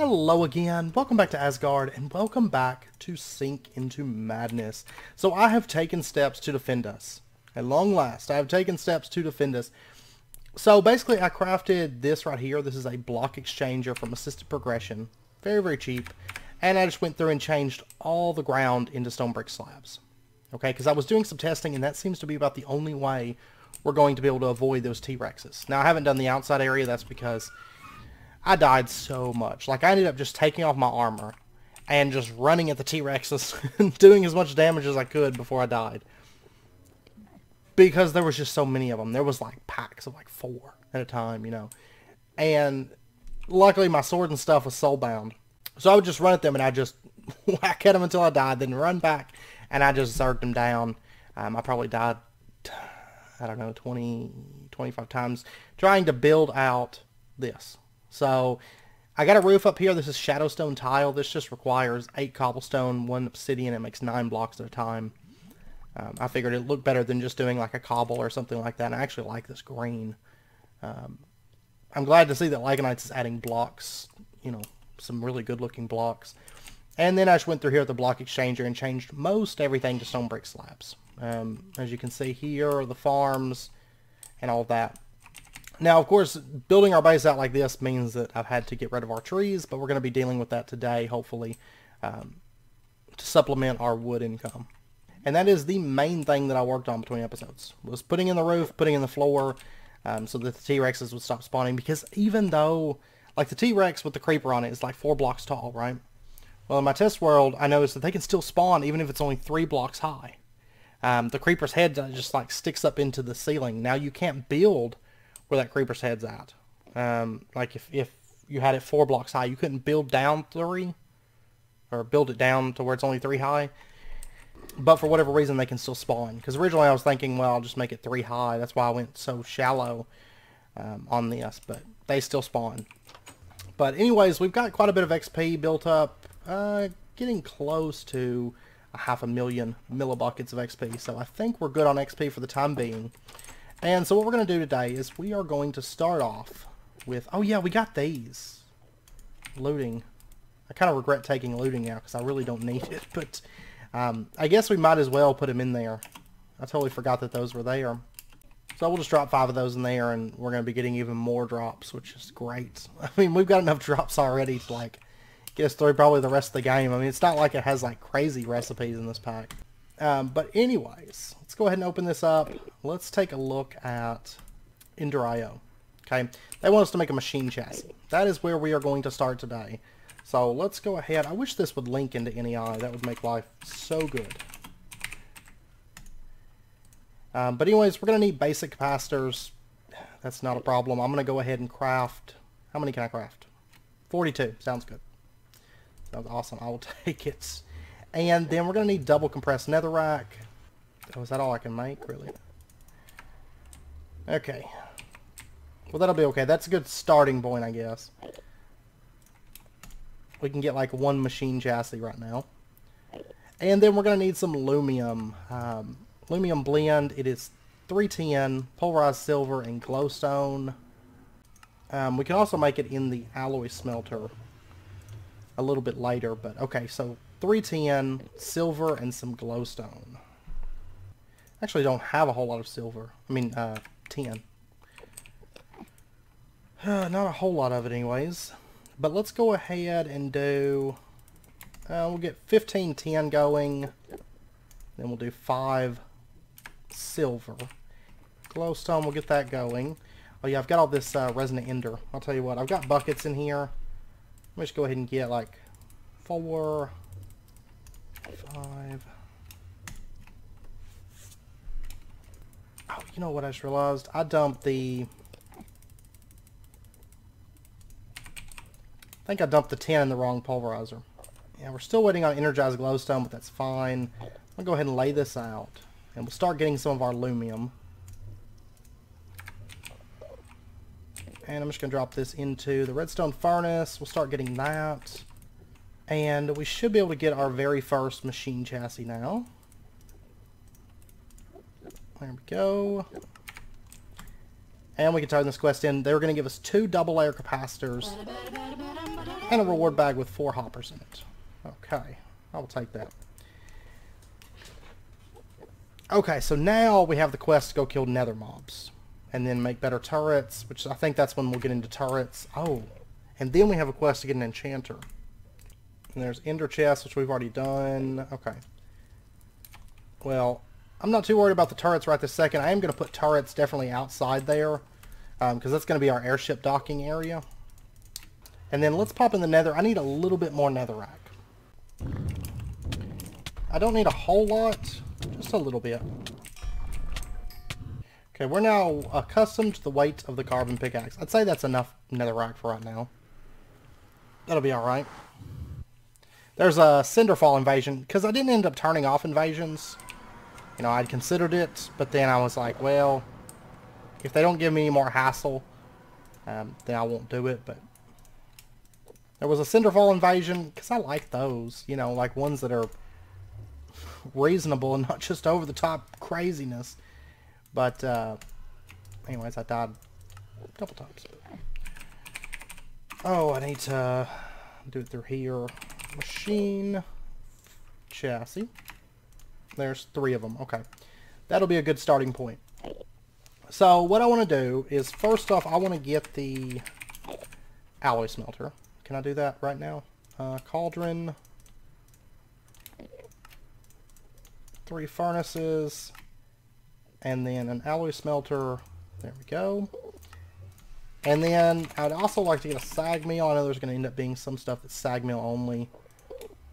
Hello again, welcome back to Asgard, and welcome back to Sink into Madness. So I have taken steps to defend us. At long last, I have taken steps to defend us. So basically I crafted this right here. This is a block exchanger from Assisted Progression. Very, very cheap. And I just went through and changed all the ground into stone brick slabs. Okay, because I was doing some testing and that seems to be about the only way we're going to be able to avoid those T-Rexes. Now I haven't done the outside area, that's because I died so much. Like, I ended up just taking off my armor and just running at the T-Rexes and doing as much damage as I could before I died. Because there was just so many of them. There was like packs of like 4 at a time, you know. And luckily my sword and stuff was soulbound. So I would just run at them and I just whack at them until I died, then run back and I just zerged them down. I probably died, I don't know, 20, 25 times trying to build out this. So I got a roof up here. This is shadowstone tile. This just requires 8 cobblestone, 1 obsidian. It makes 9 blocks at a time. I figured it looked better than just doing like a cobble or something like that. And I actually like this green. I'm glad to see that Lycanites is adding blocks, you know, some really good looking blocks. And then I just went through here with the block exchanger and changed most everything to stone brick slabs. As you can see here are the farms and all that. Now, of course, building our base out like this means that I've had to get rid of our trees, but we're going to be dealing with that today, hopefully, to supplement our wood income. And that is the main thing that I worked on between episodes, was putting in the roof, putting in the floor, so that the T-Rexes would stop spawning. Because even though, like the T-Rex with the creeper on it is like 4 blocks tall, right? Well, in my test world, I noticed that they can still spawn even if it's only 3 blocks high. The creeper's head just like sticks up into the ceiling. Now, you can't build where that creeper's head's at. Like if you had it 4 blocks high, you couldn't build down 3 or build it down to where it's only 3 high. But for whatever reason, they can still spawn. Because originally I was thinking, well, I'll just make it 3 high. That's why I went so shallow on this. But they still spawn. But anyways, we've got quite a bit of XP built up. Getting close to 500,000 millibuckets of XP. So I think we're good on XP for the time being. And so what we're going to do today is we are going to start off with... Oh yeah, we got these. Looting. I kind of regret taking looting now because I really don't need it. But I guess we might as well put them in there. I totally forgot that those were there. So we'll just drop 5 of those in there and we're going to be getting even more drops, which is great. I mean, we've got enough drops already to like get us through probably the rest of the game. I mean, it's not like it has like crazy recipes in this pack. But anyways, let's go ahead and open this up. Let's take a look at Ender.io. Okay, they want us to make a machine chassis. That is where we are going to start today. So let's go ahead. I wish this would link into NEI. That would make life so good. But anyways, we're going to need basic capacitors. That's not a problem. I'm going to go ahead and craft. How many can I craft? 42. Sounds good. Sounds awesome. I will take it. And then we're going to need double compressed netherrack. Oh, is that all I can make, really? Okay. Well, that'll be okay. That's a good starting point, I guess. We can get like 1 machine chassis right now. And then we're going to need some lumium. Lumium blend. It is 310, pulverized silver, and glowstone. We can also make it in the alloy smelter a little bit later. But okay, so 310, silver, and some glowstone. Actually don't have a whole lot of silver. I mean, 10. Not a whole lot of it anyways. But let's go ahead and do... we'll get 15 tin going. Then we'll do 5 silver. Glowstone, we'll get that going. Oh yeah, I've got all this resonant ender. I'll tell you what, I've got buckets in here. Let me just go ahead and get like 4... 5. Oh, you know what I just realized? I dumped the... I think I dumped the 10 in the wrong pulverizer. Yeah, we're still waiting on energized glowstone, but that's fine. I'll go ahead and lay this out. And we'll start getting some of our lumium. And I'm just going to drop this into the redstone furnace. We'll start getting that. And we should be able to get our very first machine chassis now. There we go. And we can turn this quest in. They were going to give us 2 double layer capacitors. And a reward bag with 4 hoppers in it. Okay, I will take that. Okay, so now we have the quest to go kill nether mobs. And then make better turrets, which I think that's when we'll get into turrets. Oh, and then we have a quest to get an enchanter. And there's ender chests, which we've already done. Okay. Well, I'm not too worried about the turrets right this second. I am going to put turrets definitely outside there. Because that's going to be our airship docking area. And then let's pop in the nether. I need a little bit more netherrack. I don't need a whole lot. Just a little bit. Okay, we're now accustomed to the weight of the carbon pickaxe. I'd say that's enough netherrack for right now. That'll be alright. There's a Cinderfall invasion, because I didn't end up turning off invasions. You know, I'd considered it, but then I was like, well, if they don't give me any more hassle, then I won't do it, but there was a Cinderfall invasion, because I like those, you know, like ones that are reasonable and not just over-the-top craziness. But, anyways, I died a couple times. Oh, I need to do it through here. Machine. Chassis. There's 3 of them. Okay. That'll be a good starting point. So, what I want to do is, first off, I want to get the alloy smelter. Can I do that right now? Cauldron. 3 furnaces. And then an alloy smelter. There we go. And then I'd also like to get a sag mill. I know there's going to end up being some stuff that's sag mill only.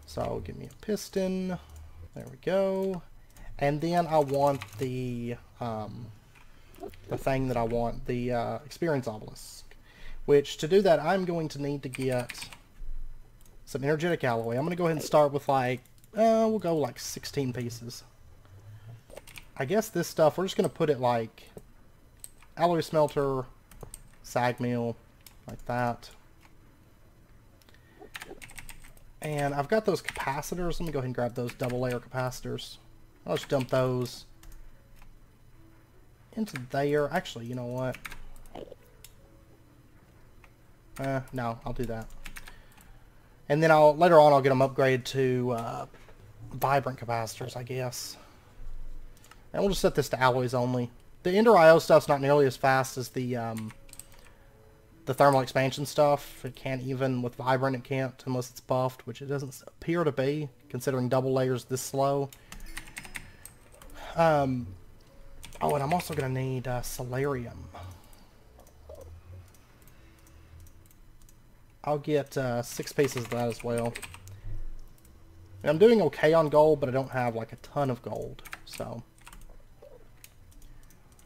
So give me a piston. There we go. And then I want the thing that I want, the experience obelisk. Which to do that, I'm going to need to get some energetic alloy. I'm going to go ahead and start with like, we'll go like 16 pieces. I guess this stuff, we're just going to put it like alloy smelter, sag mill, like that. And I've got those capacitors. Let me go ahead and grab those double layer capacitors. I'll just dump those into there. Actually, you know what? No, I'll do that. And then later on I'll get them upgraded to vibrant capacitors, I guess. And we'll just set this to alloys only. The Ender IO stuff's not nearly as fast as the thermal expansion stuff. It can't even, with vibrant it can't, unless it's buffed, which it doesn't appear to be, considering double layers this slow. Oh, and I'm also going to need solarium. I'll get 6 pieces of that as well. And I'm doing okay on gold, but I don't have like a ton of gold, so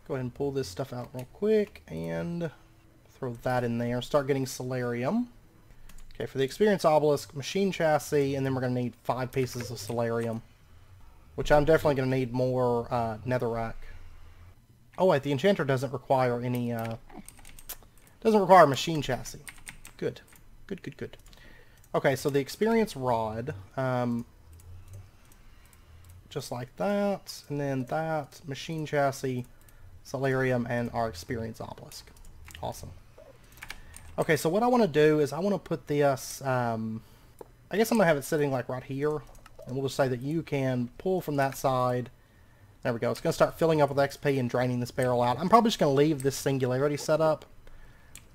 go ahead and pull this stuff out real quick and throw that in there. Start getting solarium. Okay, for the experience obelisk, machine chassis, and then we're going to need 5 pieces of solarium, which I'm definitely going to need more netherrack. Oh wait, the enchanter doesn't require any, doesn't require a machine chassis. Good. Good, good, good. Okay, so the experience rod, just like that, and then that, machine chassis, solarium, and our experience obelisk. Awesome. Okay, so what I want to do is I want to put this, I guess I'm going to have it sitting like right here, and we'll just say that you can pull from that side. There we go. It's going to start filling up with XP and draining this barrel out. I'm probably just going to leave this singularity set up.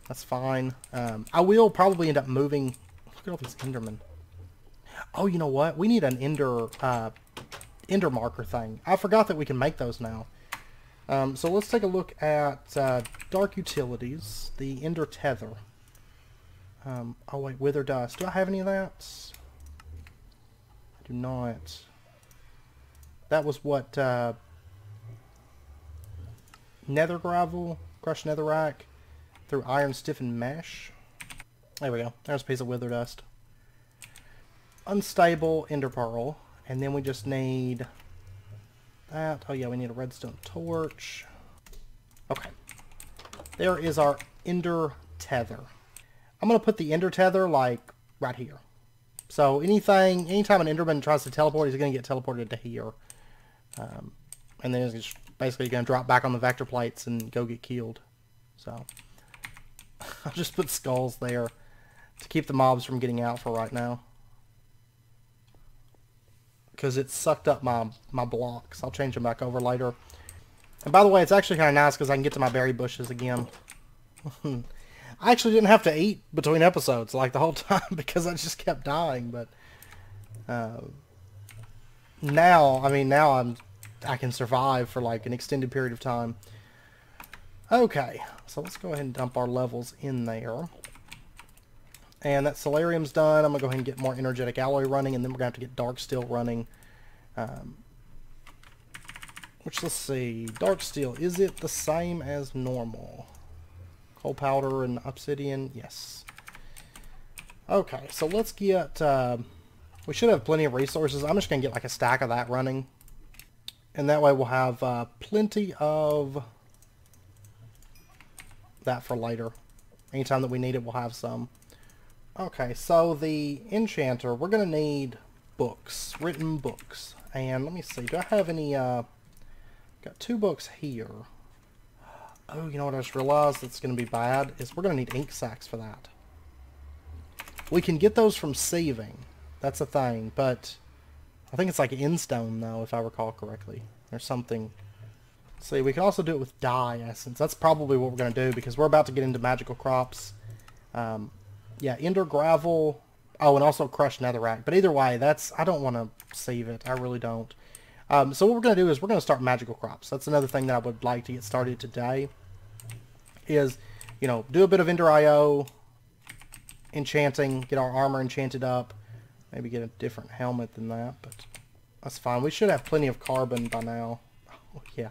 That's fine. I will probably end up moving. Look at all these Endermen. Oh, you know what? We need an Ender marker thing. I forgot that we can make those now. So let's take a look at Dark Utilities, the Ender Tether. Oh wait, Wither Dust. Do I have any of that? I do not. That was what, Nether Gravel, Crushed Netherrack, through Iron Stiffened Mesh. There we go. There's a piece of Wither Dust. Unstable Ender Pearl. And then we just need that. Oh yeah, we need a redstone torch. Okay. There is our Ender Tether. I'm going to put the Ender Tether, like, right here. So anytime an Enderman tries to teleport, he's going to get teleported to here. And then he's basically going to drop back on the vector plates and go get killed. So I'll just put skulls there. to keep the mobs from getting out for right now. Because it sucked up my blocks. I'll change them back over later. And by the way, it's actually kind of nice because I can get to my berry bushes again. I actually didn't have to eat between episodes like the whole time because I just kept dying. But now I can survive for like an extended period of time. Okay, so let's go ahead and dump our levels in there. And that solarium's done. I'm going to go ahead and get more energetic alloy running, and then we're going to have to get dark steel running. Which, let's see, dark steel, is it the same as normal? Coal powder and obsidian, yes. Okay, so let's get, we should have plenty of resources. I'm just going to get like a stack of that running. And that way we'll have plenty of that for later. Anytime that we need it, we'll have some. Okay, so the enchanter, we're going to need books, written books. And let me see, do I have any, got 2 books here. Oh, you know what I just realized that's going to be bad? Is we're going to need ink sacs for that. We can get those from sieving. That's a thing, but I think it's like endstone though, if I recall correctly. Or something. See, we can also do it with dye essence. That's probably what we're going to do because we're about to get into magical crops. Yeah, ender gravel. Oh, and also crushed netherrack. But either way, I don't want to save it. I really don't. So what we're going to do is we're going to start magical crops. That's another thing that I would like to get started today. Is, you know, do a bit of ender IO, enchanting, get our armor enchanted up. Maybe get a different helmet than that, but that's fine. We should have plenty of carbon by now. Oh, yeah.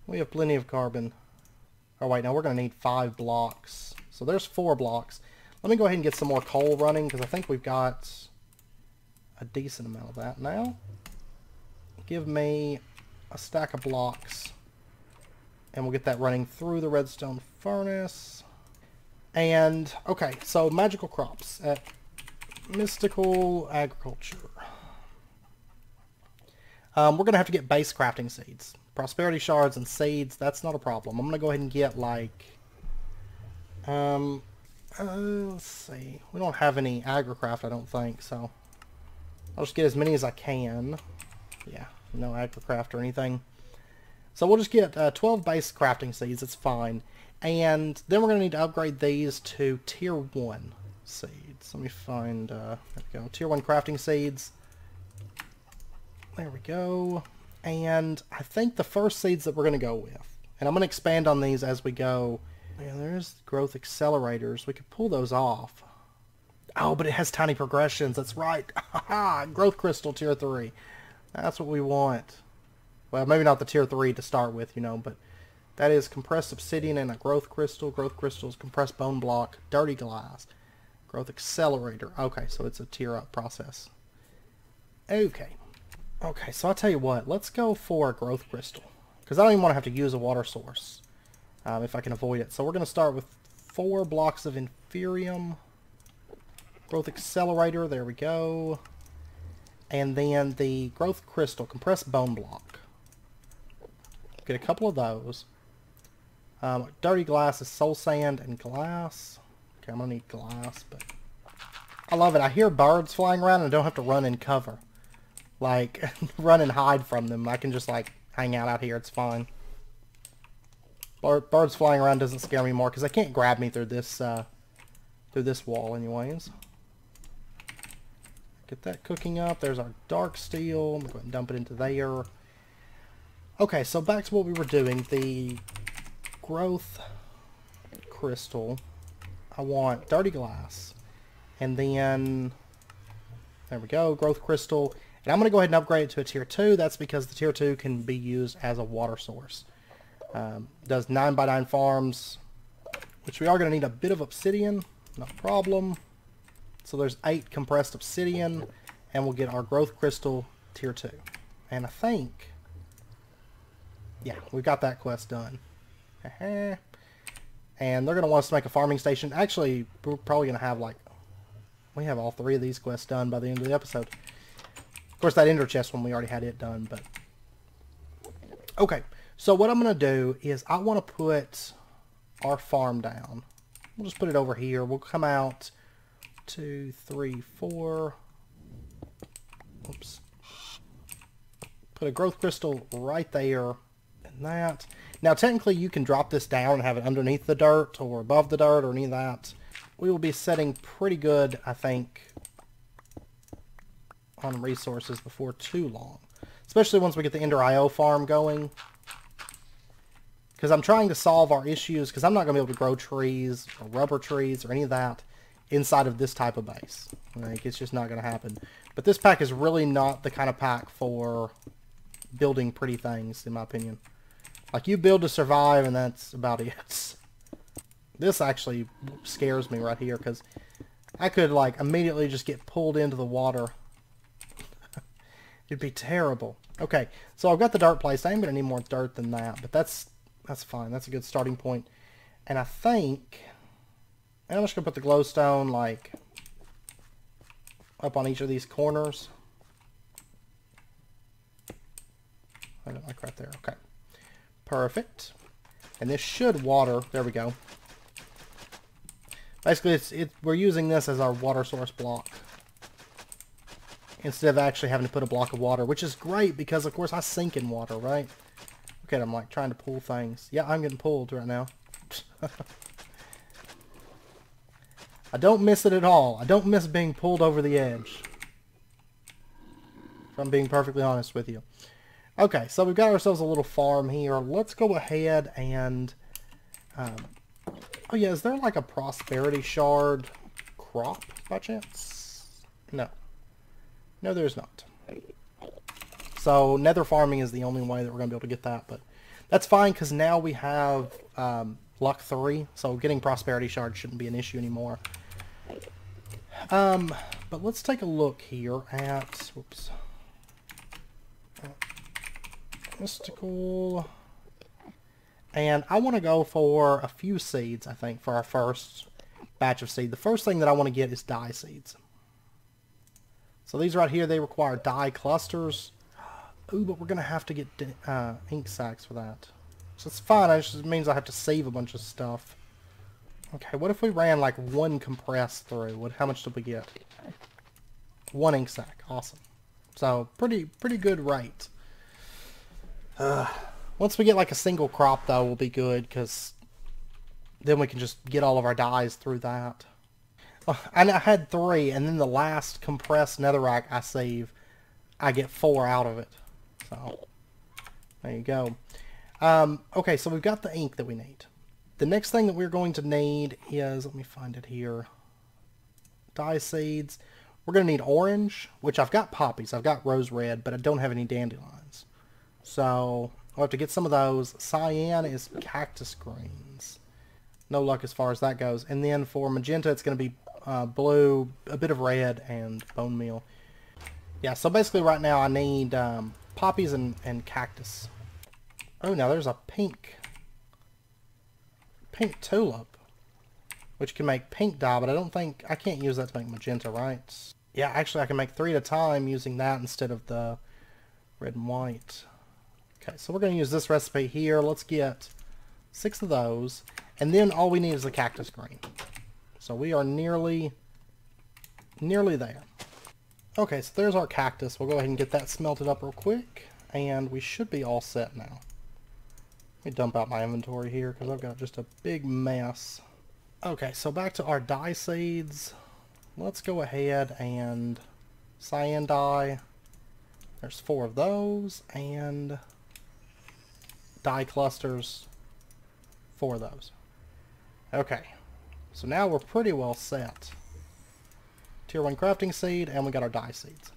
We have plenty of carbon. Oh, wait, now we're going to need 5 blocks. So there's 4 blocks. Let me go ahead and get some more coal running, because I think we've got a decent amount of that now. Give me a stack of blocks, and we'll get that running through the redstone furnace. And, okay, so magical crops at mystical agriculture. We're going to have to get base crafting seeds. Prosperity shards and seeds, that's not a problem. I'm going to go ahead and get, like, let's see. We don't have any agricraft, I don't think, so I'll just get as many as I can. Yeah, no agricraft or anything. So we'll just get 12 base crafting seeds, it's fine. And then we're going to need to upgrade these to tier 1 seeds. Let me find, there we go, tier 1 crafting seeds. There we go. And I think the first seeds that we're going to go with, and I'm going to expand on these as we go. Yeah, there's growth accelerators. We could pull those off. Oh, but it has tiny progressions. That's right. Growth crystal tier 3. That's what we want. Well, maybe not the tier 3 to start with, you know, but that is compressed obsidian and a growth crystal. Growth crystals, compressed bone block, dirty glass, growth accelerator. Okay, so it's a tier up process. Okay. Okay, so I'll tell you what. Let's go for a growth crystal, because I don't even want to have to use a water source if I can avoid it. So we're going to start with 4 blocks of inferium. Growth accelerator, there we go. And then the growth crystal, compressed bone block. Get a couple of those. Dirty glass is soul sand and glass. Okay, I'm going to need glass, but I love it. I hear birds flying around and I don't have to run in cover. Like, run and hide from them. I can just, like, hang out here. It's fine. Birds flying around doesn't scare me more because they can't grab me through this wall anyways. Get that cooking up. There's our dark steel. I'm going to go ahead and dump it into there. Okay, so back to what we were doing. The growth crystal. I want dirty glass. And then, there we go, growth crystal. And I'm going to go ahead and upgrade it to a tier 2. That's because the tier 2 can be used as a water source. Does 9x9 farms, which we are going to need a bit of obsidian. No problem. So there's 8 compressed obsidian, and we'll get our growth crystal tier 2. And I think, yeah, we've got that quest done. And they're going to want us to make a farming station. Actually, we're probably going to have, like, we have all 3 of these quests done by the end of the episode. Of course, that ender chest one, we already had it done, but... Okay, so what I'm going to do is I want to put our farm down. We'll just put it over here. We'll come out 2, 3, 4. Oops. Put a growth crystal right there. And that. Now, technically, you can drop this down and have it underneath the dirt or above the dirt or any of that. We will be setting pretty good, I think, on resources before too long. Especially once we get the Ender IO farm going. Because I'm trying to solve our issues, because I'm not going to be able to grow trees or rubber trees or any of that inside of this type of base. Like, it's just not going to happen. But this pack is really not the kind of pack for building pretty things, in my opinion. Like, you build to survive, and that's about it. This actually scares me right here, because I could, like, immediately just get pulled into the water. It'd be terrible. Okay, so I've got the dirt placed. I am going to need more dirt than that, but that's fine. That's a good starting point. And I think I'm just going to put the glowstone, like, up on each of these corners. I don't like right there. Okay. Perfect. And this should water. There we go. Basically, we're using this as our water source block, instead of actually having to put a block of water, which is great because, of course, I sink in water, right? Okay, I'm like trying to pull things. Yeah, I'm getting pulled right now. I don't miss it at all. I don't miss being pulled over the edge, if I'm being perfectly honest with you. Okay, so we've got ourselves a little farm here. Let's go ahead and... oh yeah, is there like a prosperity shard crop by chance? No. No, there's not. So nether farming is the only way that we're going to be able to get that, but that's fine because now we have luck 3, so getting prosperity shards shouldn't be an issue anymore. But let's take a look here at... Whoops. Mystical... And I want to go for a few seeds, I think, for our first batch of seed. The first thing that I want to get is dye seeds. So these right here, they require dye clusters. Ooh, but we're going to have to get ink sacks for that. So it's fine, it just means I have to save a bunch of stuff. Okay, what if we ran like 1 compress through? How much did we get? 1 ink sack, awesome. So, pretty good rate. Once we get like a single crop, though, we'll be good, because then we can just get all of our dyes through that. And I had 3, and then the last compressed netherrack I save, I get 4 out of it. So, there you go. Okay, so we've got the ink that we need. The next thing that we're going to need is, let me find it here, dye seeds. We're going to need orange, which I've got poppies. I've got rose red, but I don't have any dandelions. So... we'll have to get some of those. Cyan is cactus greens. No luck as far as that goes. And then for magenta, it's going to be blue, a bit of red, and bone meal. Yeah, so basically right now I need poppies and cactus. Oh, now there's a pink tulip, which can make pink dye, but I can't use that to make magenta, right? Yeah, actually I can make 3 at a time using that instead of the red and white. Okay, so we're going to use this recipe here. Let's get 6 of those. And then all we need is the cactus green. So we are nearly there. Okay, so there's our cactus. We'll go ahead and get that smelted up real quick. And we should be all set now. Let me dump out my inventory here because I've got just a big mess. Okay, so back to our dye seeds. Let's go ahead and cyan dye. There's 4 of those. And... dye clusters, 4 of those. Okay, so now we're pretty well set. Tier 1 crafting seed, and we got our dye seeds.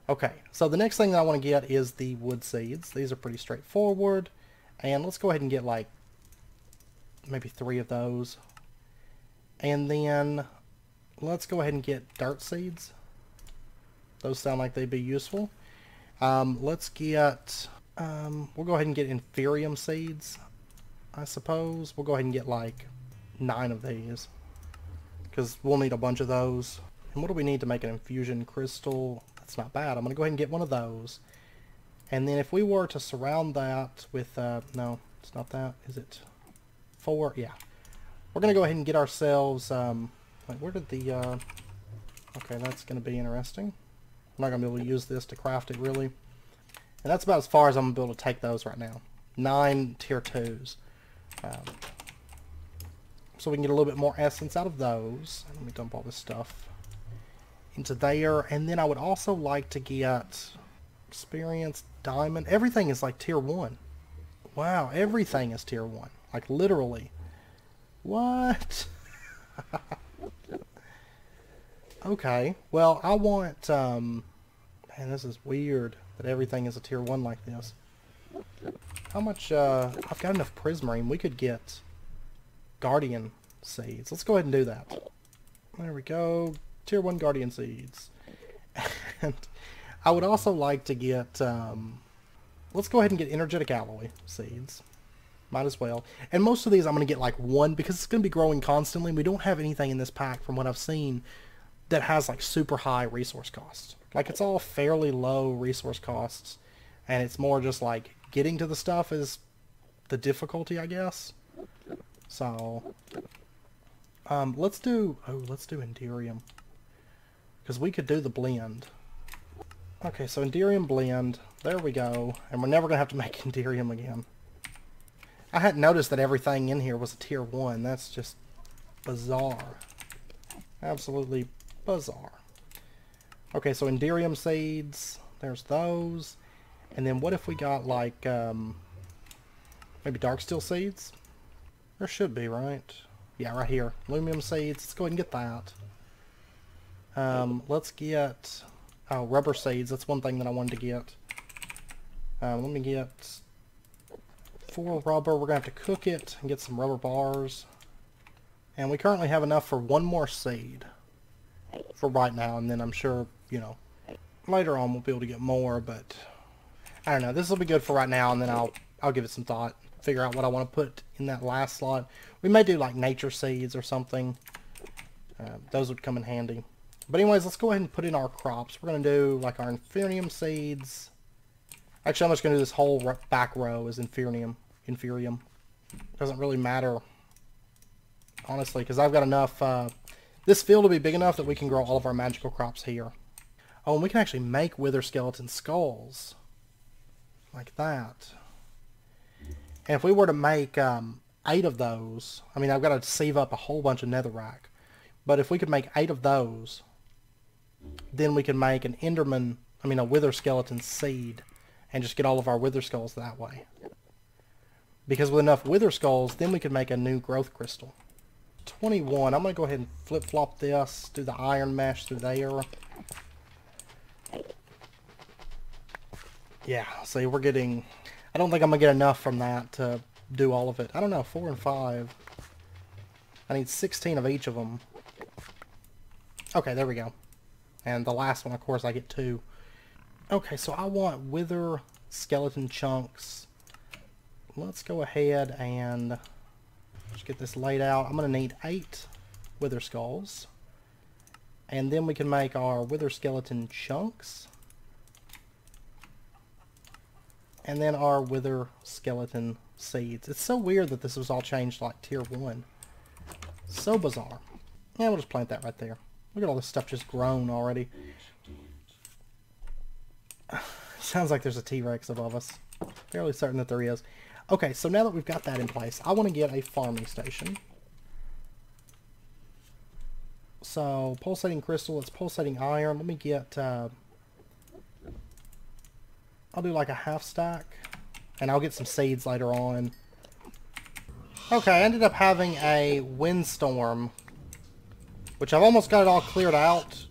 Okay, so the next thing that I want to get is the wood seeds. These are pretty straightforward, and let's go ahead and get like maybe 3 of those. And then let's go ahead and get dirt seeds. Those sound like they'd be useful. Let's get... we'll go ahead and get inferium seeds, I suppose. We'll go ahead and get like 9 of these, because we'll need a bunch of those. And what do we need to make an infusion crystal? That's not bad. I'm going to go ahead and get one of those. And then if we were to surround that with, no, it's not that, is it? 4? Yeah. We're going to go ahead and get ourselves Wait, where did the, okay, that's going to be interesting. I'm not going to be able to use this to craft it, really. And that's about as far as I'm going to be able to take those right now. 9 tier 2s. So we can get a little bit more essence out of those. Let me dump all this stuff into there. And then I would also like to get experience, diamond. Everything is like tier 1. Wow, everything is tier 1. Like literally. What? Okay, well I want, man, this is weird that everything is a tier 1 like this. How much, I've got enough prismarine. We could get guardian seeds. Let's go ahead and do that. There we go. Tier 1 guardian seeds. And I would also like to get, let's go ahead and get energetic alloy seeds. Might as well. And most of these I'm going to get like 1 because it's going to be growing constantly. We don't have anything in this pack from what I've seen that has like super high resource costs. Like it's all fairly low resource costs. And it's more just like getting to the stuff is the difficulty, I guess. So, let's do Enderium. Because we could do the blend. Okay, so Enderium blend. There we go. And we're never going to have to make Enderium again. I hadn't noticed that everything in here was a tier 1. That's just bizarre. Absolutely bizarre. Okay, so Enderium seeds. There's those. And then what if we got like, maybe Darksteel seeds? There should be, right? Yeah, right here. Lumium seeds. Let's go ahead and get that. Let's get, oh, rubber seeds. That's one thing that I wanted to get. Let me get 4 rubber. We're going to have to cook it and get some rubber bars. And we currently have enough for 1 more seed for right now. And then I'm sure, you know, later on we'll be able to get more, but I don't know. This will be good for right now, and then I'll give it some thought. Figure out what I want to put in that last slot. We may do like nature seeds or something. Those would come in handy. But anyways, let's go ahead and put in our crops. We're going to do like our Inferium seeds. Actually, I'm just going to do this whole back row as Inferium. Doesn't really matter, honestly, because I've got enough, this field will be big enough that we can grow all of our magical crops here. Oh, and we can actually make wither skeleton skulls. Like that. And if we were to make 8 of those, I mean, I've got to save up a whole bunch of netherrack. But if we could make 8 of those, then we could make an a wither skeleton seed, and just get all of our wither skulls that way. Because with enough wither skulls, then we could make a new growth crystal. 21, I'm going to go ahead and flip-flop this, do the iron mesh through there. Yeah, see, we're getting, I don't think I'm going to get enough from that to do all of it. I don't know, 4 and 5. I need 16 of each of them. Okay, there we go. And the last one, of course, I get 2. Okay, so I want wither skeleton chunks. Let's go ahead and just get this laid out. I'm going to need 8 wither skulls. And then we can make our wither skeleton chunks. And then our wither skeleton seeds. It's so weird that this was all changed to like tier 1. So bizarre. Yeah, we'll just plant that right there. Look at all this stuff just grown already. Sounds like there's a T-Rex above us. Fairly certain that there is. Okay, so now that we've got that in place, I want to get a farming station. So, pulsating crystal, it's pulsating iron. Let me get, I'll do like a half stack, and I'll get some seeds later on. Okay, I ended up having a windstorm, which I've almost got it all cleared out.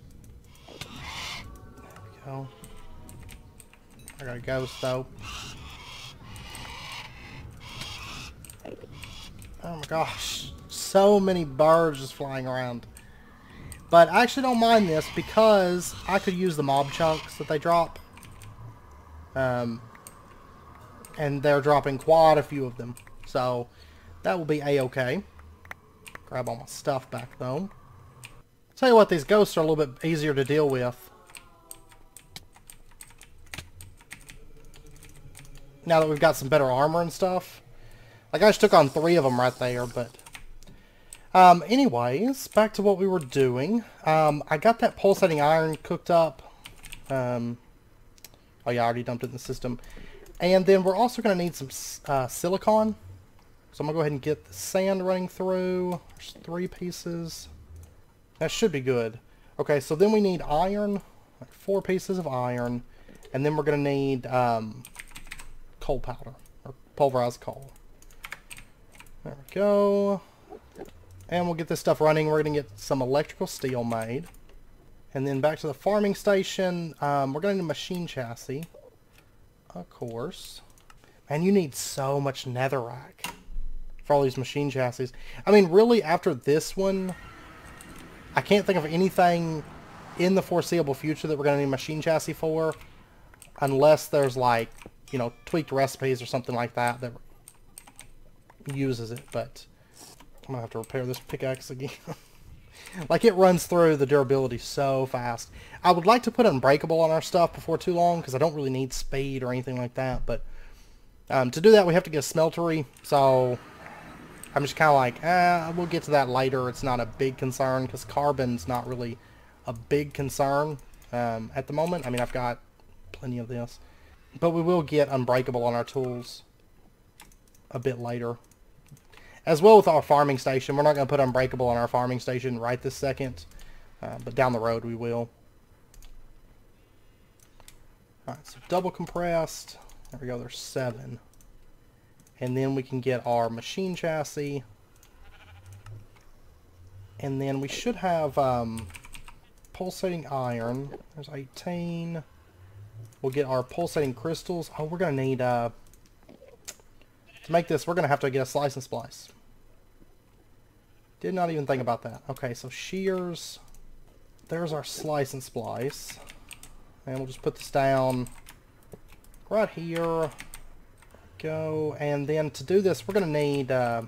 There we go. I got a ghost though. Oh my gosh, so many birds just flying around. But I actually don't mind this because I could use the mob chunks that they drop. And they're dropping quite a few of them. So that will be a-okay. Grab all my stuff back though. Tell you what, these ghosts are a little bit easier to deal with. Now that we've got some better armor and stuff. Like I just took on 3 of them right there, but Anyways, back to what we were doing. I got that pulsating iron cooked up. Oh yeah, I already dumped it in the system. And then we're also going to need some silicon. So I'm going to go ahead and get the sand running through. There's 3 pieces. That should be good. Okay, so then we need iron. Like 4 pieces of iron. And then we're going to need coal powder. Or pulverized coal. There we go. And we'll get this stuff running. We're going to get some electrical steel made. And then back to the farming station. We're going to need a machine chassis. Of course. Man, you need so much netherrack for all these machine chassis. I mean, really, after this one, I can't think of anything in the foreseeable future that we're going to need a machine chassis for. Unless there's, like, you know, tweaked recipes or something like that that uses it. But I'm going to have to repair this pickaxe again. Like, it runs through the durability so fast. I would like to put Unbreakable on our stuff before too long, because I don't really need speed or anything like that. But to do that, we have to get a smeltery. So I'm just kind of like, we'll get to that later. It's not a big concern, because carbon's not really a big concern at the moment. I mean, I've got plenty of this. But we will get Unbreakable on our tools a bit later. As well with our farming station. We're not going to put Unbreakable on our farming station right this second. But down the road we will. Alright, so double compressed. There we go, there's 7. And then we can get our machine chassis. And then we should have pulsating iron. There's 18. We'll get our pulsating crystals. Oh, we're going to need... to make this, we're going to have to get a slice and splice. Did not even think about that. Okay, so shears. There's our slice and splice. And we'll just put this down right here. Go. And then to do this, we're going to need... let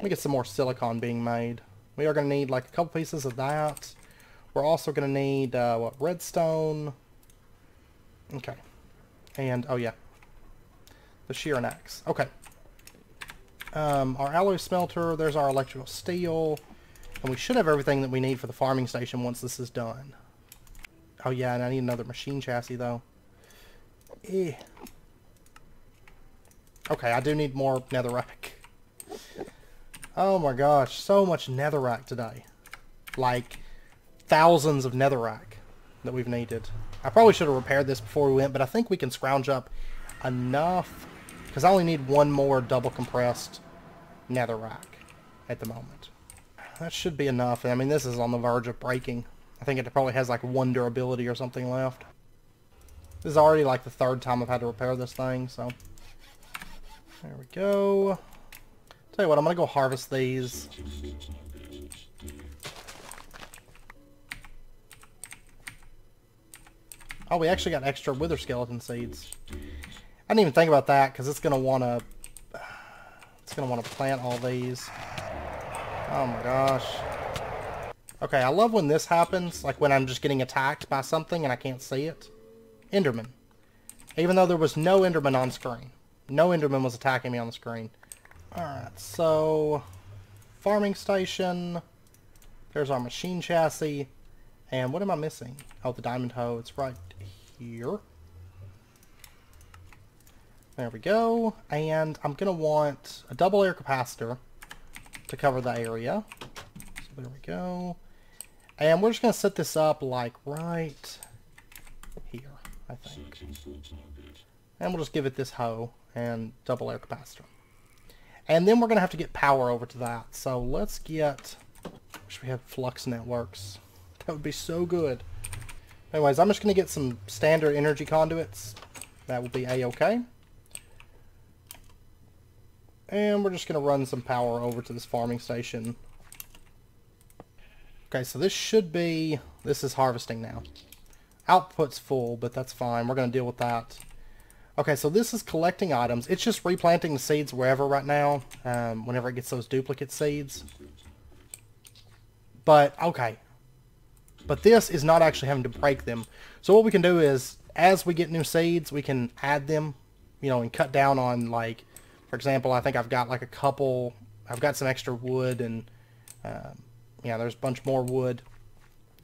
me get some more silicon being made. We are going to need like a couple pieces of that. We're also going to need, what, redstone. Okay. And, oh yeah. The shear and axe. Okay. Our alloy smelter, there's our electrical steel. And we should have everything that we need for the farming station once this is done. Oh yeah, and I need another machine chassis though. Eh. Okay, I do need more netherrack. Oh my gosh, so much netherrack today. Like, thousands of netherrack that we've needed. I probably should have repaired this before we went, but I think we can scrounge up enough. Because I only need 1 more double compressed netherrack at the moment. That should be enough. I mean, this is on the verge of breaking. I think it probably has like 1 durability or something left. This is already like the 3rd time I've had to repair this thing, so. There we go. Tell you what, I'm going to go harvest these. Oh, we actually got extra wither skeleton seeds. I didn't even think about that because it's gonna wanna plant all these. Oh my gosh. Okay, I love when this happens, like when I'm just getting attacked by something and I can't see it. Enderman. Even though there was no Enderman on screen. No Enderman was attacking me on the screen. Alright, so farming station. There's our machine chassis. And what am I missing? Oh, the diamond hoe. It's right here. There we go. And I'm going to want a double air capacitor to cover the area. So there we go. And we're just going to set this up like right here, I think. And we'll just give it this hoe and double air capacitor. And then we're going to have to get power over to that. So let's get... I wish we had flux networks. That would be so good. Anyways, I'm just going to get some standard energy conduits. That will be a-okay. And we're just going to run some power over to this farming station. Okay, so this should be... This is harvesting now. Output's full, but that's fine. We're going to deal with that. Okay, so this is collecting items. It's just replanting the seeds wherever right now. Whenever it gets those duplicate seeds. But, okay. But this is not actually having to break them. So what we can do is, as we get new seeds, we can add them, you know, and cut down on, like, for example, I think I've got like a couple I've got some extra wood, and yeah, there's a bunch more wood.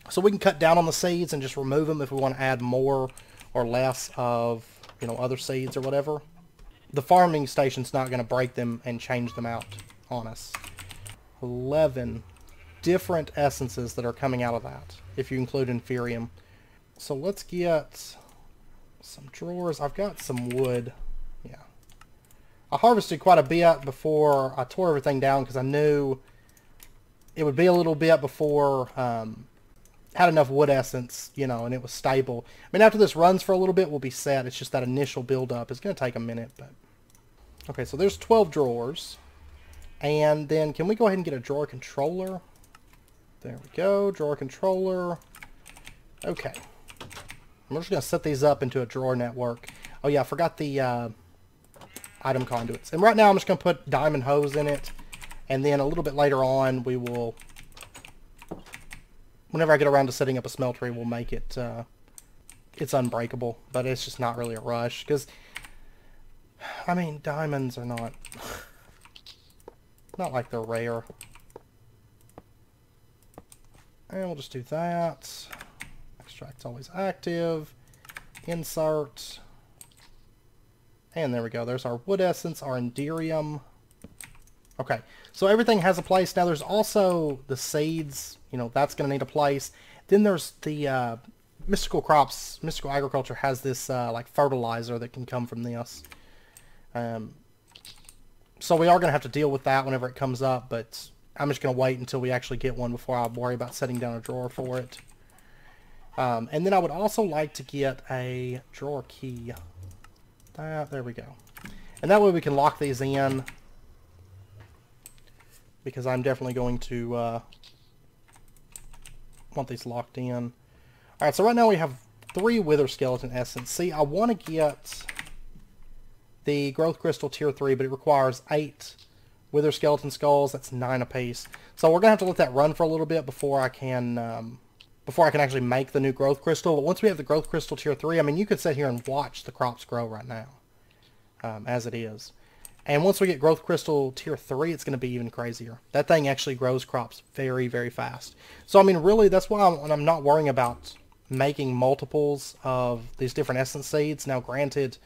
So we can cut down on the seeds and just remove them if we want to add more or less of, you know, other seeds or whatever. The farming station's not going to break them and change them out on us. 11 different essences that are coming out of that, if you include Inferium. So let's get some drawers. I've got some wood. Yeah. I harvested quite a bit before I tore everything down because I knew it would be a little bit before had enough wood essence, you know, and it was stable. I mean, after this runs for a little bit, we'll be set. It's just that initial build-up. It's going to take a minute, but... Okay, so there's 12 drawers. And then, can we go ahead and get a drawer controller? There we go, drawer controller. Okay. I'm just going to set these up into a drawer network. Oh yeah, I forgot the item conduits. And right now, I'm just going to put diamond hose in it. And then a little bit later on, we will... Whenever I get around to setting up a smeltery, we'll make it, it's unbreakable, but it's just not really a rush, because, I mean, diamonds are not like they're rare. And we'll just do that. Extract's always active. Insert. And there we go. There's our wood essence, our enderium. Okay, so everything has a place. Now there's also the seeds, you know, that's going to need a place. Then there's the mystical crops. Mystical agriculture has this like fertilizer that can come from this. So we are going to have to deal with that whenever it comes up, but I'm just going to wait until we actually get one before I worry about setting down a drawer for it. And then I would also like to get a drawer key. There we go. And that way we can lock these in, because I'm definitely going to want these locked in. Alright, so right now we have 3 wither skeleton essence. See, I want to get the growth crystal tier 3, but it requires 8 wither skeleton skulls. That's 9 apiece. So we're going to have to let that run for a little bit before I can actually make the new growth crystal. But once we have the growth crystal tier 3, I mean, you could sit here and watch the crops grow right now, as it is. And once we get growth crystal tier 3, it's going to be even crazier. That thing actually grows crops very, very fast. So, I mean, really, that's why I'm not worrying about making multiples of these different essence seeds. Now, granted,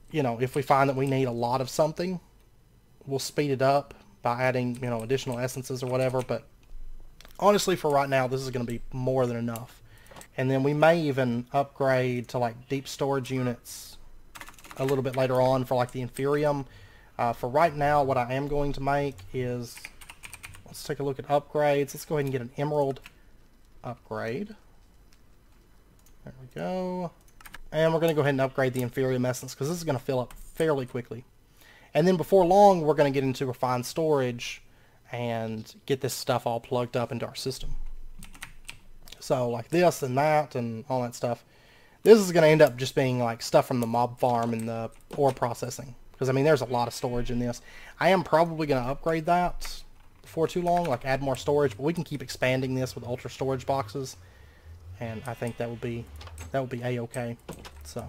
you know, if we find that we need a lot of something, we'll speed it up by adding, you know, additional essences or whatever. But honestly, for right now, this is going to be more than enough. And then we may even upgrade to, like, deep storage units a little bit later on for like the Inferium. For right now, what I am going to make is, let's take a look at upgrades. Let's go ahead and get an emerald upgrade. There we go. And we're going to go ahead and upgrade the Inferium essence, because this is going to fill up fairly quickly. And then before long, we're going to get into refined storage and get this stuff all plugged up into our system. So like this and that and all that stuff. This is going to end up just being like stuff from the mob farm and the ore processing. Because, I mean, there's a lot of storage in this. I am probably going to upgrade that before too long, like add more storage. But we can keep expanding this with ultra storage boxes. And I think that would be A-okay. So,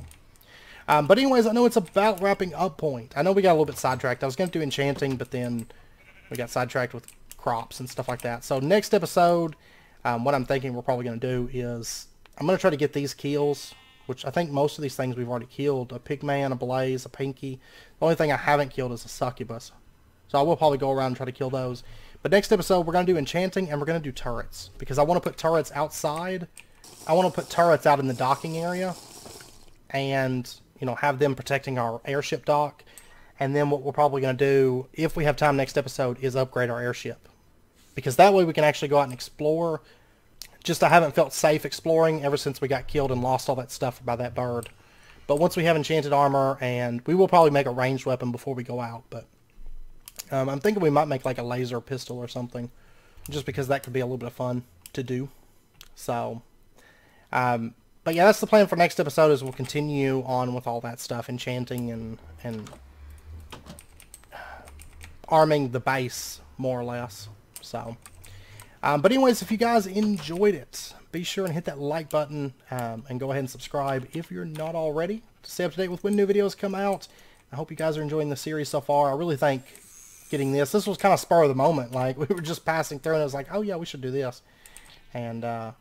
but anyways, I know it's about wrapping up point. I know we got a little bit sidetracked. I was going to do enchanting, but then we got sidetracked with crops and stuff like that. So next episode, what I'm thinking we're probably going to do is I'm going to try to get these keels, which I think most of these things we've already killed. A pigman, a blaze, a pinky. The only thing I haven't killed is a succubus. So I will probably go around and try to kill those. But next episode, we're going to do enchanting, and we're going to do turrets. Because I want to put turrets outside. I want to put turrets out in the docking area. And, you know, have them protecting our airship dock. And then what we're probably going to do, if we have time next episode, is upgrade our airship. Because that way we can actually go out and explore. Just I haven't felt safe exploring ever since we got killed and lost all that stuff by that bird. But once we have enchanted armor, and we will probably make a ranged weapon before we go out. But I'm thinking we might make like a laser pistol or something. Just because that could be a little bit of fun to do. So, but yeah, that's the plan for next episode, is we'll continue on with all that stuff. Enchanting and arming the base, more or less. So... but anyways, if you guys enjoyed it, be sure and hit that like button and go ahead and subscribe if you're not already to stay up to date with when new videos come out. I hope you guys are enjoying the series so far. I really think getting this was kind of spur of the moment. Like, we were just passing through and I was like, oh yeah, we should do this. And I'm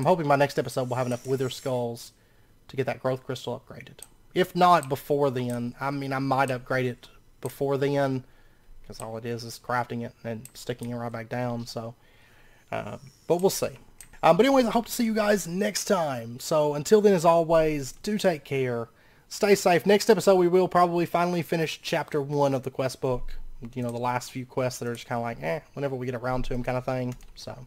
hoping my next episode will have enough wither skulls to get that growth crystal upgraded. If not before then, I mean, I might upgrade it before then, because all it is crafting it and sticking it right back down. So, but we'll see. But anyways, I hope to see you guys next time. So until then, as always, do take care. Stay safe. Next episode, we will probably finally finish chapter 1 of the quest book. You know, the last few quests that are just kind of like, whenever we get around to them kind of thing. So,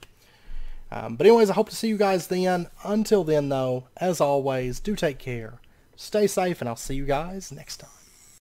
but anyways, I hope to see you guys then. Until then, though, as always, do take care. Stay safe, and I'll see you guys next time.